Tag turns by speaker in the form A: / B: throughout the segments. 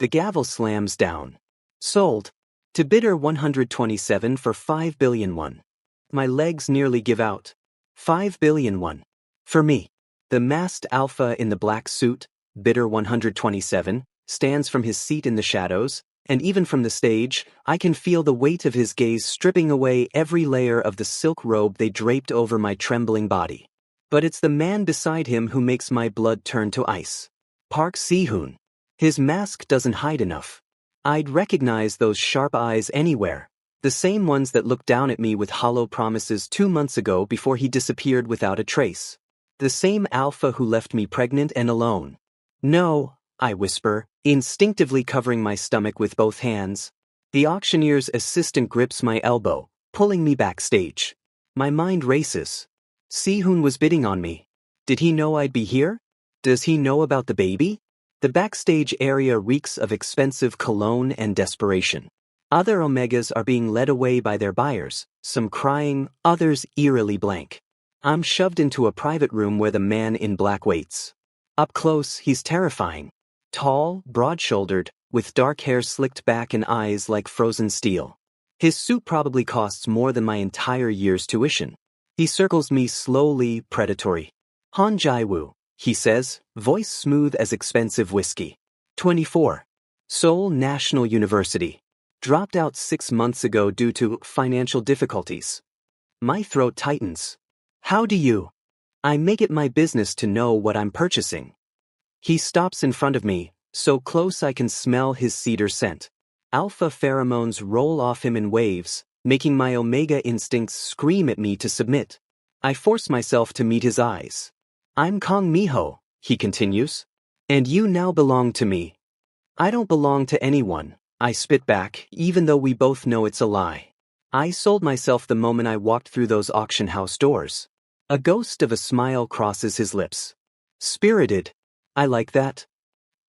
A: The gavel slams down. Sold. To bidder 127 for 5 billion won. My legs nearly give out. 5 billion won. For me. The masked alpha in the black suit, bidder 127, stands from his seat in the shadows, and even from the stage, I can feel the weight of his gaze stripping away every layer of the silk robe they draped over my trembling body. But it's the man beside him who makes my blood turn to ice. Park Si-hoon. His mask doesn't hide enough. I'd recognize those sharp eyes anywhere, the same ones that looked down at me with hollow promises 2 months ago before he disappeared without a trace. The same alpha who left me pregnant and alone. No, I whisper, instinctively covering my stomach with both hands. The auctioneer's assistant grips my elbow, pulling me backstage. My mind races. Si-hoon was bidding on me. Did he know I'd be here? Does he know about the baby? The backstage area reeks of expensive cologne and desperation. Other Omegas are being led away by their buyers, some crying, others eerily blank. I'm shoved into a private room where the man in black waits. Up close, he's terrifying. Tall, broad-shouldered, with dark hair slicked back and eyes like frozen steel. His suit probably costs more than my entire year's tuition. He circles me slowly, predatory. Han Jae-woo, he says, voice smooth as expensive whiskey. 24. Seoul National University. Dropped out 6 months ago due to financial difficulties. My throat tightens. How do you? I make it my business to know what I'm purchasing. He stops in front of me, so close I can smell his cedar scent. Alpha pheromones roll off him in waves, making my Omega instincts scream at me to submit. I force myself to meet his eyes. I'm Kong Miho, he continues. And you now belong to me. I don't belong to anyone, I spit back, even though we both know it's a lie. I sold myself the moment I walked through those auction house doors. A ghost of a smile crosses his lips. Spirited. I like that.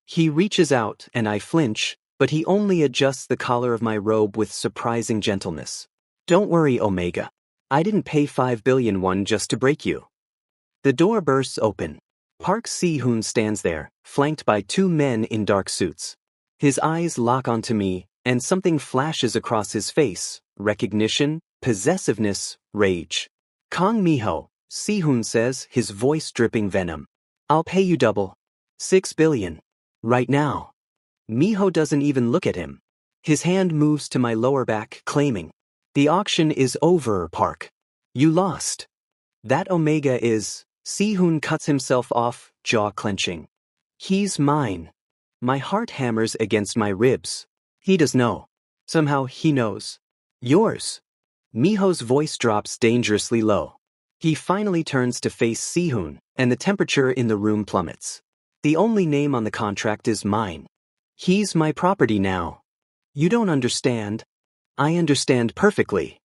A: He reaches out and I flinch, but he only adjusts the collar of my robe with surprising gentleness. Don't worry, Omega. I didn't pay 5 billion won just to break you. The door bursts open. Park Si-hoon stands there, flanked by 2 men in dark suits. His eyes lock onto me, and something flashes across his face. Recognition, possessiveness, rage. Kong Miho, Si-hoon says, his voice dripping venom. I'll pay you double. 6 billion. Right now. Miho doesn't even look at him. His hand moves to my lower back, claiming, the auction is over, Park. You lost. That Omega is... Si-hoon cuts himself off, jaw clenching. He's mine. My heart hammers against my ribs. He does know. Somehow he knows. Yours. Miho's voice drops dangerously low. He finally turns to face Si-hoon, and the temperature in the room plummets. The only name on the contract is mine. He's my property now. You don't understand. I understand perfectly.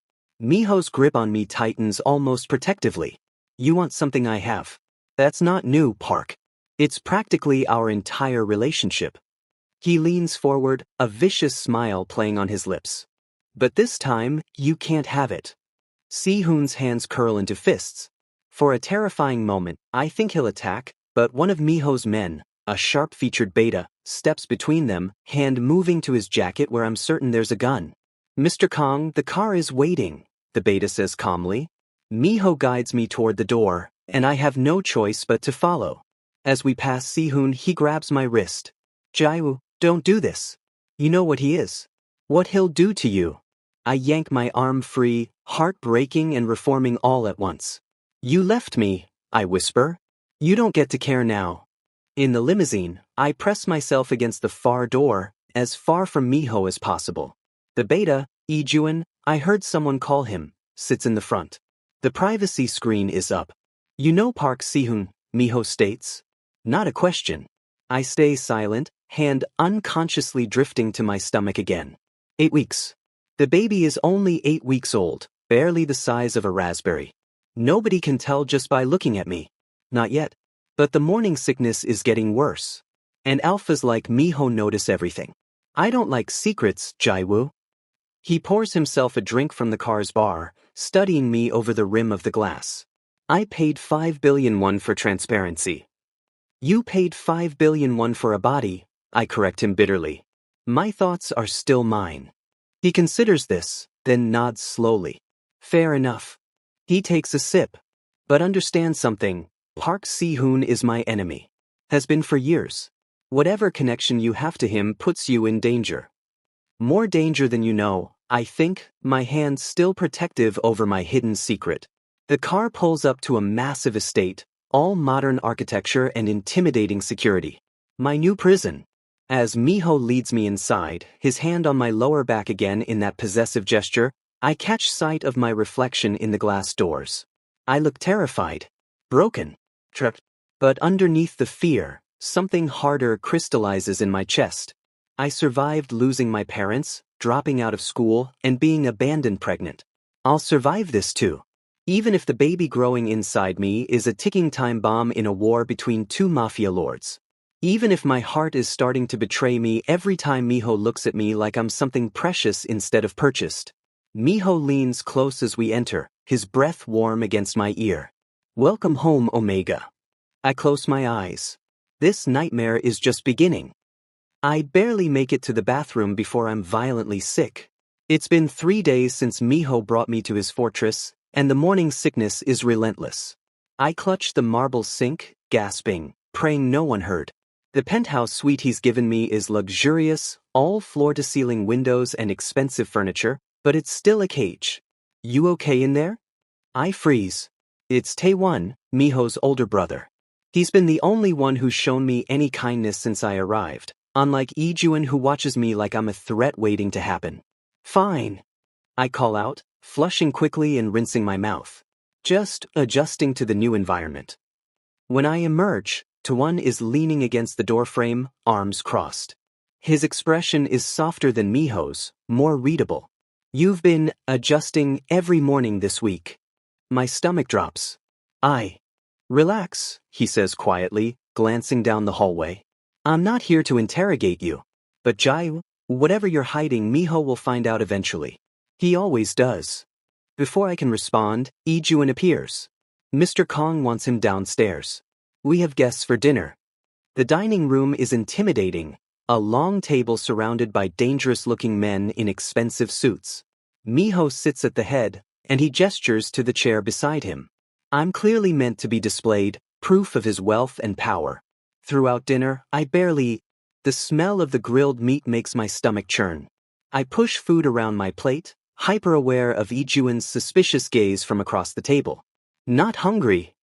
A: Miho's grip on me tightens almost protectively. You want something I have. That's not new, Park. It's practically our entire relationship. He leans forward, a vicious smile playing on his lips. But this time, you can't have it. Si-hoon's hands curl into fists. For a terrifying moment, I think he'll attack, but one of Miho's men, a sharp-featured beta, steps between them, hand moving to his jacket where I'm certain there's a gun. Mr. Kong, the car is waiting, the beta says calmly. Miho guides me toward the door, and I have no choice but to follow. As we pass Si-hoon, he grabs my wrist. Jae-woo, don't do this. You know what he is. What he'll do to you. I yank my arm free, heart breaking and reforming all at once. You left me, I whisper. You don't get to care now. In the limousine, I press myself against the far door, as far from Miho as possible. The beta, Lee-juan, I heard someone call him, sits in the front. The privacy screen is up. You know Park Si-hoon, Miho states. Not a question. I stay silent, hand unconsciously drifting to my stomach again. 8 weeks. The baby is only 8 weeks old, barely the size of a raspberry. Nobody can tell just by looking at me. Not yet. But the morning sickness is getting worse. And alphas like Miho notice everything. I don't like secrets, Jae-woo. He pours himself a drink from the car's bar, studying me over the rim of the glass. I paid 5 billion won for transparency. You paid 5 billion won for a body, I correct him bitterly. My thoughts are still mine. He considers this, then nods slowly. Fair enough. He takes a sip. But understand something, Park Si-hoon is my enemy. Has been for years. Whatever connection you have to him puts you in danger. More danger than you know, I think, my hand still protective over my hidden secret. The car pulls up to a massive estate, all modern architecture and intimidating security. My new prison. As Miho leads me inside, his hand on my lower back again in that possessive gesture, I catch sight of my reflection in the glass doors. I look terrified, broken, trapped. But underneath the fear, something harder crystallizes in my chest. I survived losing my parents, dropping out of school, and being abandoned pregnant. I'll survive this too. Even if the baby growing inside me is a ticking time bomb in a war between two mafia lords. Even if my heart is starting to betray me every time Miho looks at me like I'm something precious instead of purchased. Miho leans close as we enter, his breath warm against my ear. Welcome home, Omega. I close my eyes. This nightmare is just beginning. I barely make it to the bathroom before I'm violently sick. It's been 3 days since Miho brought me to his fortress, and the morning sickness is relentless. I clutch the marble sink, gasping, praying no one heard. The penthouse suite he's given me is luxurious, all floor-to-ceiling windows and expensive furniture, but it's still a cage. You okay in there? I freeze. It's Taewon, Miho's older brother. He's been the only one who's shown me any kindness since I arrived, unlike Ijuan who watches me like I'm a threat waiting to happen. Fine. I call out, flushing quickly and rinsing my mouth. Just adjusting to the new environment. When I emerge, Taewon is leaning against the doorframe, arms crossed. His expression is softer than Miho's, more readable. You've been adjusting every morning this week. My stomach drops. Relax, he says quietly, glancing down the hallway. I'm not here to interrogate you. But Jai, whatever you're hiding, Miho will find out eventually. He always does. Before I can respond, Ijuan appears. Mr. Kong wants him downstairs. We have guests for dinner. The dining room is intimidating, a long table surrounded by dangerous-looking men in expensive suits. Miho sits at the head, and he gestures to the chair beside him. I'm clearly meant to be displayed, proof of his wealth and power. Throughout dinner, the smell of the grilled meat makes my stomach churn. I push food around my plate, hyper-aware of Ijuan's suspicious gaze from across the table. Not hungry?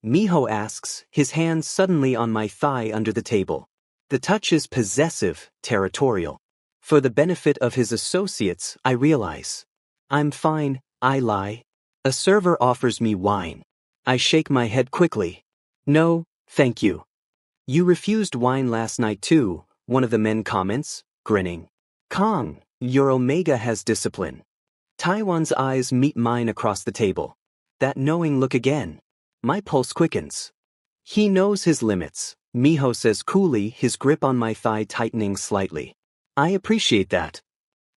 A: Miho asks, his hand suddenly on my thigh under the table. The touch is possessive, territorial. For the benefit of his associates, I realize. I'm fine, I lie. A server offers me wine. I shake my head quickly. No, thank you. You refused wine last night too, one of the men comments, grinning. Kong, your Omega has discipline. Taewon's eyes meet mine across the table. That knowing look again. My pulse quickens. He knows his limits, Miho says coolly, his grip on my thigh tightening slightly. I appreciate that.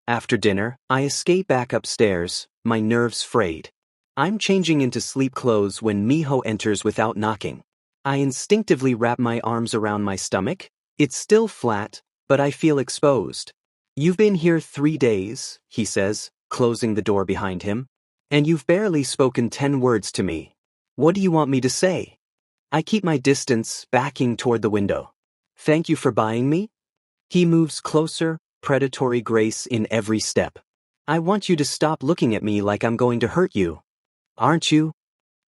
A: After dinner, I escape back upstairs, my nerves frayed. I'm changing into sleep clothes when Miho enters without knocking. I instinctively wrap my arms around my stomach. It's still flat, but I feel exposed. You've been here 3 days, he says, closing the door behind him. And you've barely spoken 10 words to me. What do you want me to say? I keep my distance, backing toward the window. Thank you for buying me? He moves closer, predatory grace in every step. I want you to stop looking at me like I'm going to hurt you. Aren't you?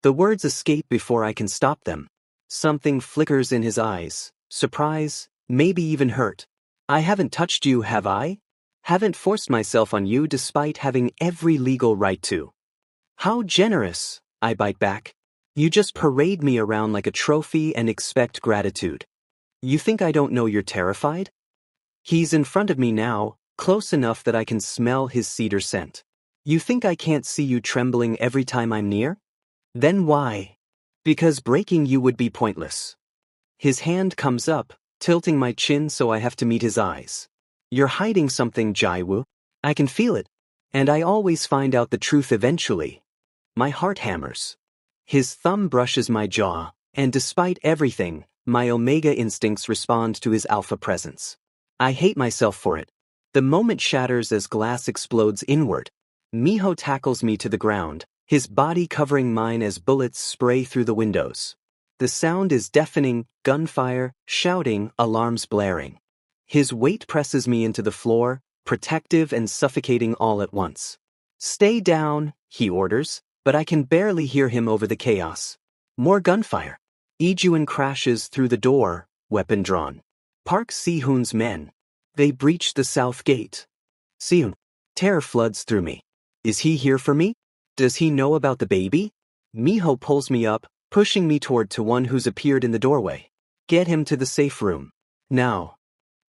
A: The words escape before I can stop them. Something flickers in his eyes. Surprise, maybe even hurt. I haven't touched you, have I? Haven't forced myself on you despite having every legal right to. How generous, I bite back. You just parade me around like a trophy and expect gratitude. You think I don't know you're terrified? He's in front of me now, close enough that I can smell his cedar scent. You think I can't see you trembling every time I'm near? Then why? Because breaking you would be pointless. His hand comes up, tilting my chin so I have to meet his eyes. You're hiding something, Jaiwoo. I can feel it. And I always find out the truth eventually. My heart hammers. His thumb brushes my jaw, and despite everything, my Omega instincts respond to his alpha presence. I hate myself for it. The moment shatters as glass explodes inward. Miho tackles me to the ground, his body covering mine as bullets spray through the windows. The sound is deafening, gunfire, shouting, alarms blaring. His weight presses me into the floor, protective and suffocating all at once. "Stay down," he orders, but I can barely hear him over the chaos. More gunfire. Ijuin crashes through the door, weapon drawn. Park Si-hoon's men. They breach the south gate. Si-hoon. Terror floods through me. Is he here for me? Does he know about the baby? Miho pulls me up, pushing me toward Taewon, who's appeared in the doorway. "Get him to the safe room. Now."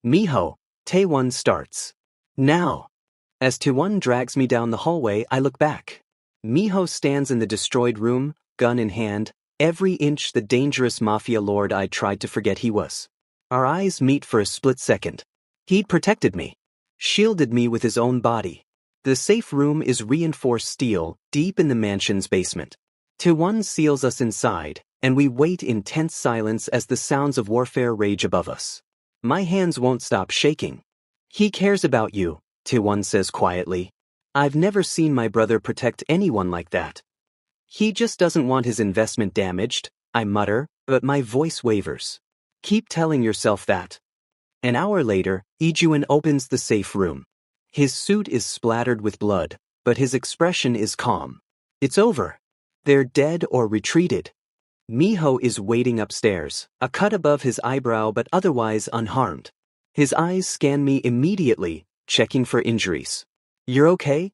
A: "Miho," Taewon starts. "Now." As Taewon drags me down the hallway, I look back. Miho stands in the destroyed room, gun in hand, every inch the dangerous mafia lord I tried to forget he was. Our eyes meet for a split second. He'd protected me, shielded me with his own body. The safe room is reinforced steel, deep in the mansion's basement. Taewon seals us inside, and we wait in tense silence as the sounds of warfare rage above us. My hands won't stop shaking. "He cares about you," Taewon says quietly. "I've never seen my brother protect anyone like that." "He just doesn't want his investment damaged," I mutter, but my voice wavers. "Keep telling yourself that." An hour later, Ijuin opens the safe room. His suit is splattered with blood, but his expression is calm. It's over. They're dead or retreated. Miho is waiting upstairs, a cut above his eyebrow but otherwise unharmed. His eyes scan me immediately, checking for injuries. "You're okay?"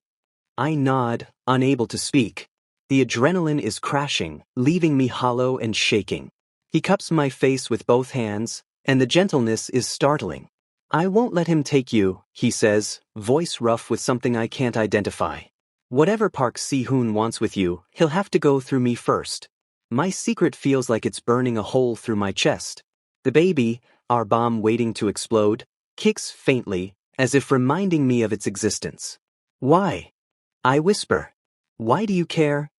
A: I nod, unable to speak. The adrenaline is crashing, leaving me hollow and shaking. He cups my face with both hands, and the gentleness is startling. "I won't let him take you," he says, voice rough with something I can't identify. "Whatever Park Si-hoon wants with you, he'll have to go through me first." My secret feels like it's burning a hole through my chest. The baby, our bomb waiting to explode, kicks faintly, as if reminding me of its existence. "Why?" I whisper. "Why do you care?"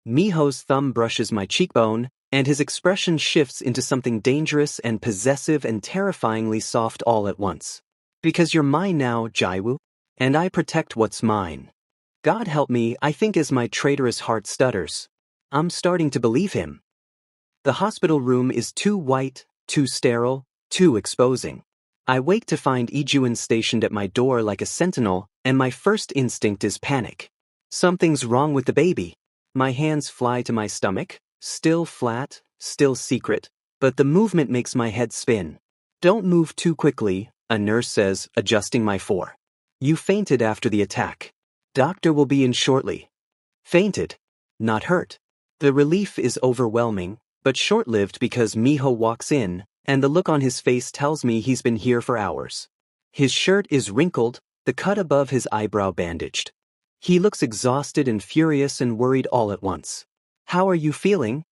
A: Miho's thumb brushes my cheekbone, and his expression shifts into something dangerous and possessive and terrifyingly soft all at once. "Because you're mine now, Jaiwoo, and I protect what's mine." God help me, I think, as my traitorous heart stutters. I'm starting to believe him. The hospital room is too white, too sterile, too exposing. I wake to find Ijuin stationed at my door like a sentinel, and my first instinct is panic. Something's wrong with the baby. My hands fly to my stomach, still flat, still secret, but the movement makes my head spin. "Don't move too quickly," a nurse says, adjusting my fore. "You fainted after the attack. Doctor will be in shortly." Fainted, not hurt. The relief is overwhelming, but short-lived because Miho walks in, and the look on his face tells me he's been here for hours. His shirt is wrinkled, the cut above his eyebrow bandaged. He looks exhausted and furious and worried all at once. "How are you feeling?"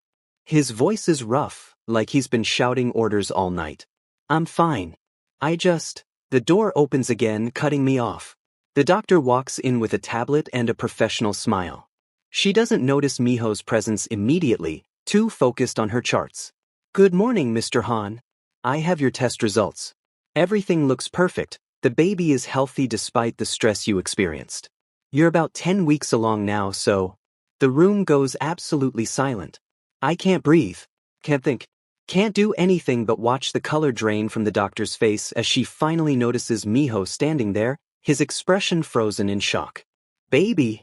A: His voice is rough, like he's been shouting orders all night. "I'm fine. The door opens again, cutting me off. The doctor walks in with a tablet and a professional smile. She doesn't notice Miho's presence immediately, too focused on her charts. "Good morning, Mr. Han. I have your test results. Everything looks perfect. The baby is healthy despite the stress you experienced. You're about 10 weeks along now, so..." The room goes absolutely silent. I can't breathe, can't think, can't do anything but watch the color drain from the doctor's face as she finally notices Miho standing there, his expression frozen in shock. "Baby."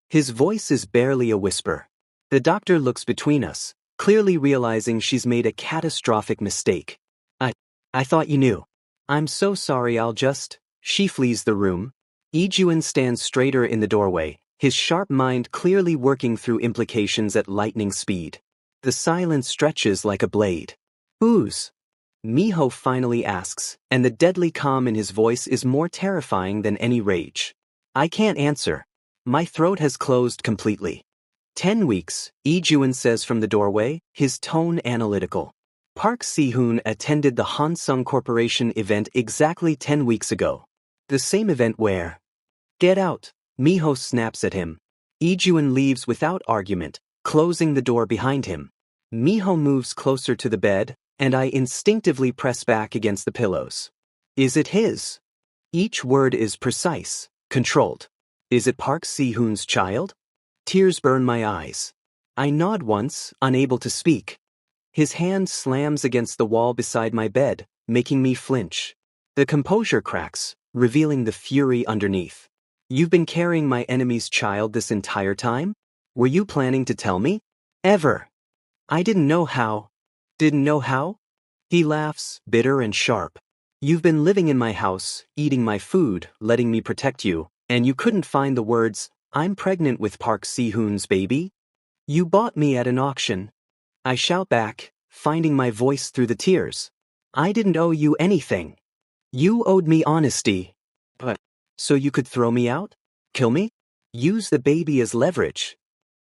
A: His voice is barely a whisper. The doctor looks between us, clearly realizing she's made a catastrophic mistake. I thought you knew. "I'm so sorry, She flees the room. Ijuin stands straighter in the doorway, his sharp mind clearly working through implications at lightning speed. The silence stretches like a blade. "Whose?" Miho finally asks, and the deadly calm in his voice is more terrifying than any rage. I can't answer. My throat has closed completely. 10 weeks, Ijuin says from the doorway, his tone analytical. Park Si-hoon attended the Hansung Corporation event exactly 10 weeks ago. The same event where... "Get out," Miho snaps at him. Ijuin leaves without argument, closing the door behind him. Miho moves closer to the bed, and I instinctively press back against the pillows. Is it his? Each word is precise, controlled. Is it Park Si-hoon's child? Tears burn my eyes. I nod once, unable to speak. His hand slams against the wall beside my bed, making me flinch. The composure cracks, revealing the fury underneath. You've been carrying my enemy's child this entire time? Were you planning to tell me? Ever. I didn't know how. Didn't know how? He laughs, bitter and sharp. You've been living in my house, eating my food, letting me protect you, and you couldn't find the words, "I'm pregnant with Park Si-hoon's baby"? You bought me at an auction. I shout back, finding my voice through the tears. I didn't owe you anything. You owed me honesty. But, so you could throw me out? Kill me? Use the baby as leverage.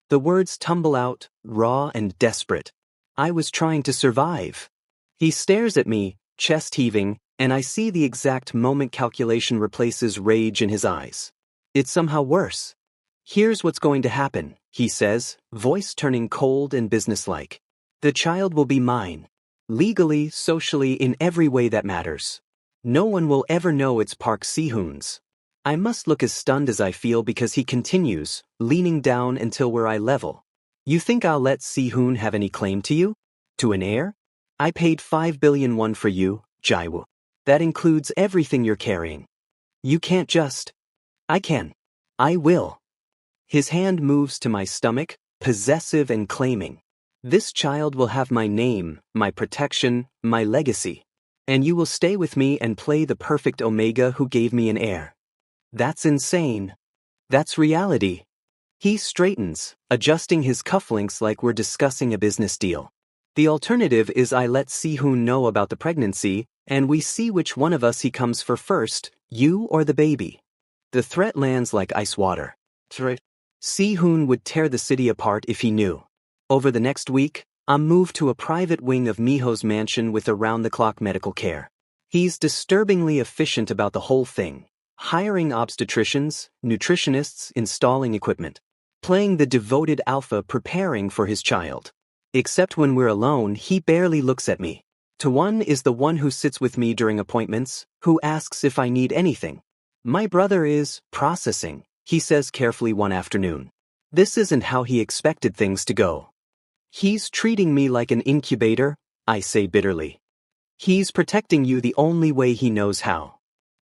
A: The words tumble out, raw and desperate. I was trying to survive. He stares at me, chest heaving, and I see the exact moment calculation replaces rage in his eyes. It's somehow worse. Here's what's going to happen, he says, voice turning cold and businesslike. The child will be mine. Legally, socially, in every way that matters. No one will ever know it's Park Si-hoon's. I must look as stunned as I feel because he continues, leaning down until we're eye level. You think I'll let Si-hoon have any claim to you? To an heir? I paid 5 billion won for you, Jaewoo. That includes everything you're carrying. You can't just. I can. I will. His hand moves to my stomach, possessive and claiming. This child will have my name, my protection, my legacy. And you will stay with me and play the perfect Omega who gave me an heir. That's insane. That's reality. He straightens, adjusting his cufflinks like we're discussing a business deal. The alternative is I let Si-hoon know about the pregnancy, and we see which one of us he comes for first, you or the baby. The threat lands like ice water. Si-hoon would tear the city apart if he knew. Over the next week, I'm moved to a private wing of Miho's mansion with around-the-clock medical care. He's disturbingly efficient about the whole thing, hiring obstetricians, nutritionists, installing equipment, playing the devoted alpha preparing for his child. Except when we're alone, he barely looks at me. Taewon is the one who sits with me during appointments, who asks if I need anything. My brother is processing, he says carefully one afternoon. This isn't how he expected things to go. He's treating me like an incubator, I say bitterly. He's protecting you the only way he knows how.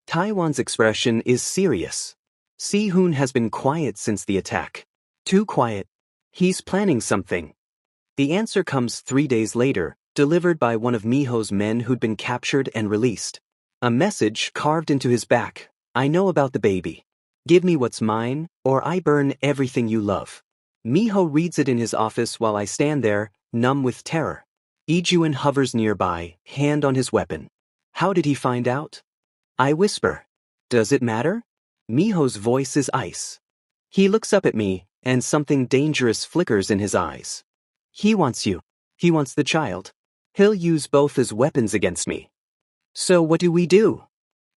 A: Taewon's expression is serious. Si-hoon has been quiet since the attack. Too quiet. He's planning something. The answer comes 3 days later, delivered by one of Miho's men who'd been captured and released. A message carved into his back. I know about the baby. Give me what's mine, or I burn everything you love. Miho reads it in his office while I stand there, numb with terror. Ijuin hovers nearby, hand on his weapon. How did he find out? I whisper. Does it matter? Miho's voice is ice. He looks up at me, and something dangerous flickers in his eyes. He wants you. He wants the child. He'll use both as weapons against me. So what do we do?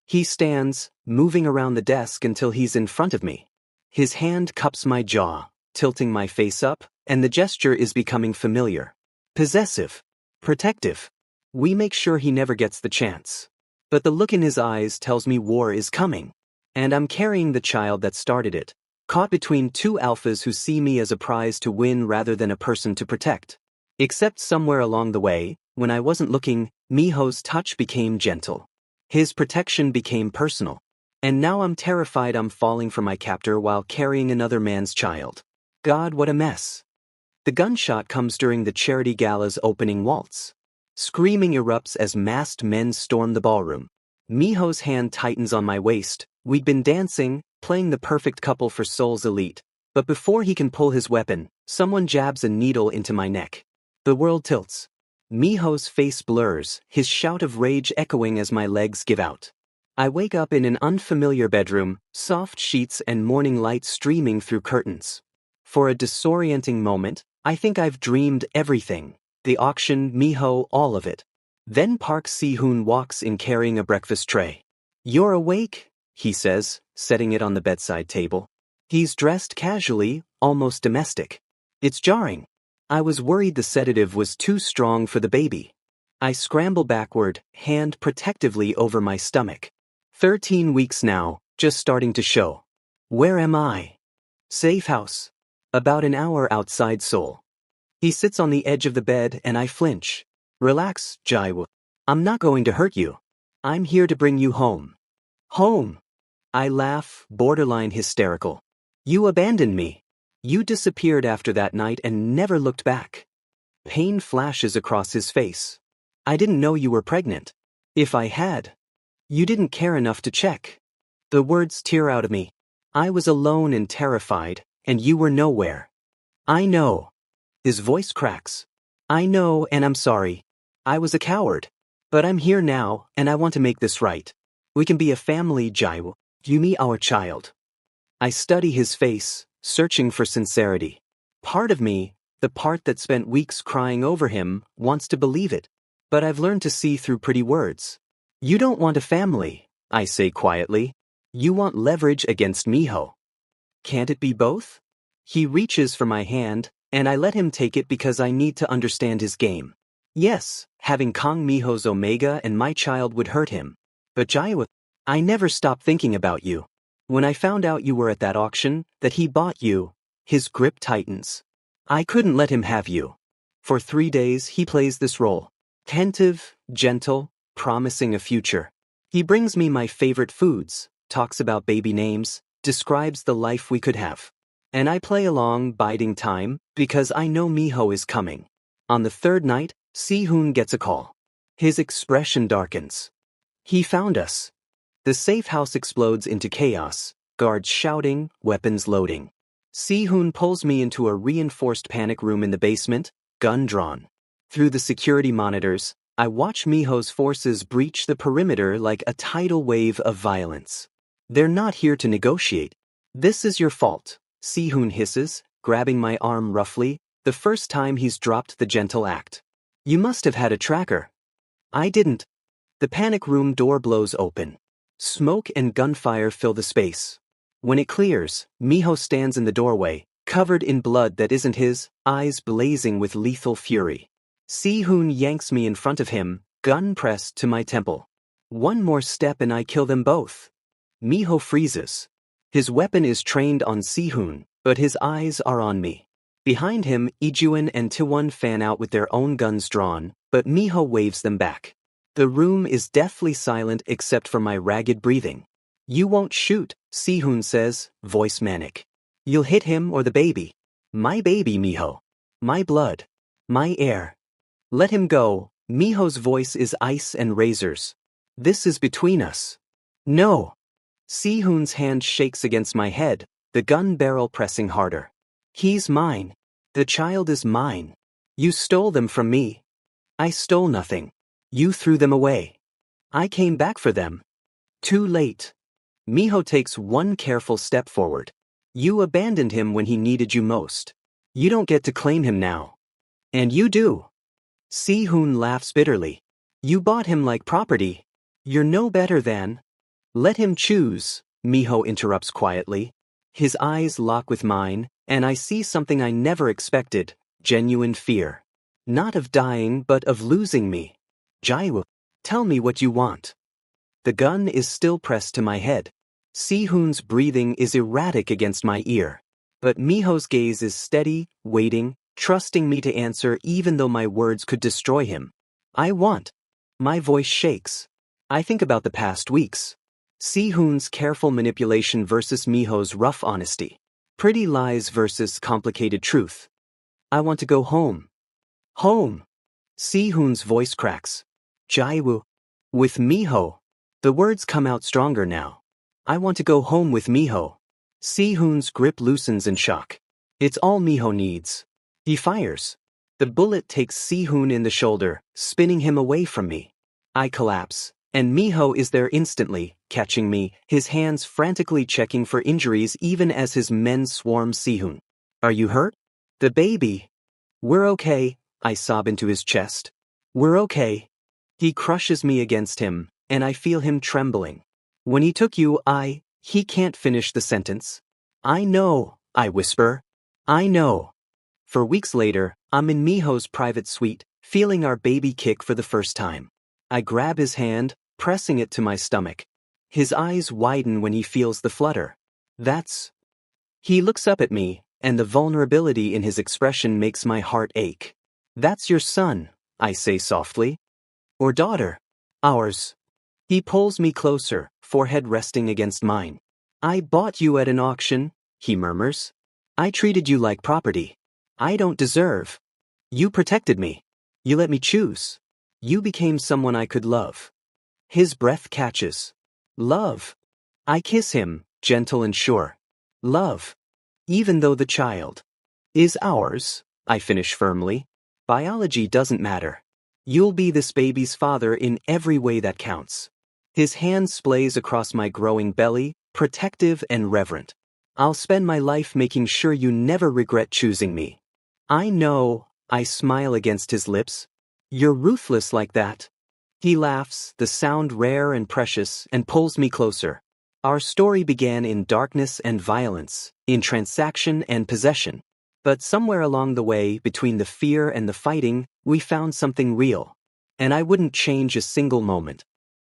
A: He stands, moving around the desk until he's in front of me. His hand cups my jaw, tilting my face up, and the gesture is becoming familiar. Possessive. Protective. We make sure he never gets the chance. But the look in his eyes tells me war is coming. And I'm carrying the child that started it, caught between two alphas who see me as a prize to win rather than a person to protect. Except somewhere along the way, when I wasn't looking, Miho's touch became gentle. His protection became personal. And now I'm terrified I'm falling for my captor while carrying another man's child. God, what a mess. The gunshot comes during the charity gala's opening waltz. Screaming erupts as masked men storm the ballroom. Miho's hand tightens on my waist. We'd been dancing, playing the perfect couple for Seoul's elite. But before he can pull his weapon, someone jabs a needle into my neck. The world tilts. Miho's face blurs, his shout of rage echoing as my legs give out. I wake up in an unfamiliar bedroom, soft sheets and morning light streaming through curtains. For a disorienting moment, I think I've dreamed everything. The auction, Miho, all of it. Then Park Si-hoon walks in carrying a breakfast tray. You're awake, he says, setting it on the bedside table. He's dressed casually, almost domestic. It's jarring. I was worried the sedative was too strong for the baby. I scramble backward, hand protectively over my stomach. 13 weeks now, just starting to show. Where am I? Safe house. About an hour outside Seoul. He sits on the edge of the bed and I flinch. Relax, Jae-woo. I'm not going to hurt you. I'm here to bring you home. Home. I laugh, borderline hysterical. You abandoned me. You disappeared after that night and never looked back. Pain flashes across his face. I didn't know you were pregnant. If I had, you didn't care enough to check. The words tear out of me. I was alone and terrified, and you were nowhere. I know. His voice cracks. I know, and I'm sorry. I was a coward. But I'm here now, and I want to make this right. We can be a family, Jae-woo. You me our child. I study his face, searching for sincerity. Part of me, the part that spent weeks crying over him, wants to believe it. But I've learned to see through pretty words. You don't want a family, I say quietly. You want leverage against Miho. Can't it be both? He reaches for my hand, and I let him take it because I need to understand his game. Yes, having Kang Miho's Omega and my child would hurt him. But Jae-woo, I never stopped thinking about you. When I found out you were at that auction, that he bought you, his grip tightens. I couldn't let him have you. For 3 days he plays this role. Attentive, gentle, promising a future. He brings me my favorite foods, talks about baby names, describes the life we could have. And I play along, biding time, because I know Miho is coming. On the 3rd night, Si-hoon gets a call. His expression darkens. He found us. The safe house explodes into chaos, guards shouting, weapons loading. Si-hoon pulls me into a reinforced panic room in the basement, gun drawn. Through the security monitors, I watch Miho's forces breach the perimeter like a tidal wave of violence. They're not here to negotiate. This is your fault, Si-hoon hisses, grabbing my arm roughly, the first time he's dropped the gentle act. You must have had a tracker. I didn't. The panic room door blows open. Smoke and gunfire fill the space. When it clears, Miho stands in the doorway, covered in blood that isn't his, eyes blazing with lethal fury. Si-hoon yanks me in front of him, gun pressed to my temple. One more step and I kill them both. Miho freezes. His weapon is trained on Si-hoon, but his eyes are on me. Behind him, Ijuan and Taewon fan out with their own guns drawn, but Miho waves them back. The room is deathly silent except for my ragged breathing. You won't shoot, Si-hoon says, voice manic. You'll hit him or the baby. My baby, Miho. My blood. My air. Let him go. Miho's voice is ice and razors. This is between us. No. Si-hoon's hand shakes against my head, the gun barrel pressing harder. He's mine. The child is mine. You stole them from me. I stole nothing. You threw them away. I came back for them. Too late. Miho takes one careful step forward. You abandoned him when he needed you most. You don't get to claim him now. And you do. Si-hoon laughs bitterly. You bought him like property. You're no better than. Let him choose, Miho interrupts quietly. His eyes lock with mine, and I see something I never expected, genuine fear. Not of dying, but of losing me. Jae-woo, tell me what you want. The gun is still pressed to my head. Si-hoon's breathing is erratic against my ear. But Miho's gaze is steady, waiting, trusting me to answer even though my words could destroy him. I want. My voice shakes. I think about the past weeks. Si-hoon's careful manipulation versus Miho's rough honesty. Pretty lies versus complicated truth. I want to go home. Home. Si-hoon's voice cracks. Jae-woo. With Miho. The words come out stronger now. I want to go home with Miho. Si-hoon's grip loosens in shock. It's all Miho needs. He fires. The bullet takes Si-hoon in the shoulder, spinning him away from me. I collapse, and Miho is there instantly, catching me, his hands frantically checking for injuries even as his men swarm Si-hoon. Are you hurt? The baby. We're okay, I sob into his chest. We're okay. He crushes me against him, and I feel him trembling. When he took you, he can't finish the sentence. I know, I whisper. I know. For weeks later, I'm in Miho's private suite, feeling our baby kick for the first time. I grab his hand, pressing it to my stomach. His eyes widen when he feels the flutter. That's... He looks up at me, and the vulnerability in his expression makes my heart ache. That's your son, I say softly. Or daughter. Ours. He pulls me closer, forehead resting against mine. I bought you at an auction, he murmurs. I treated you like property. I don't deserve. You protected me. You let me choose. You became someone I could love. His breath catches. Love. I kiss him, gentle and sure. Love. Even though the child is ours, I finish firmly. Biology doesn't matter. You'll be this baby's father in every way that counts. His hand splays across my growing belly, protective and reverent. I'll spend my life making sure you never regret choosing me. I know, I smile against his lips. You're ruthless like that. He laughs, the sound rare and precious, and pulls me closer. Our story began in darkness and violence, in transaction and possession. But somewhere along the way, between the fear and the fighting, we found something real. And I wouldn't change a single moment.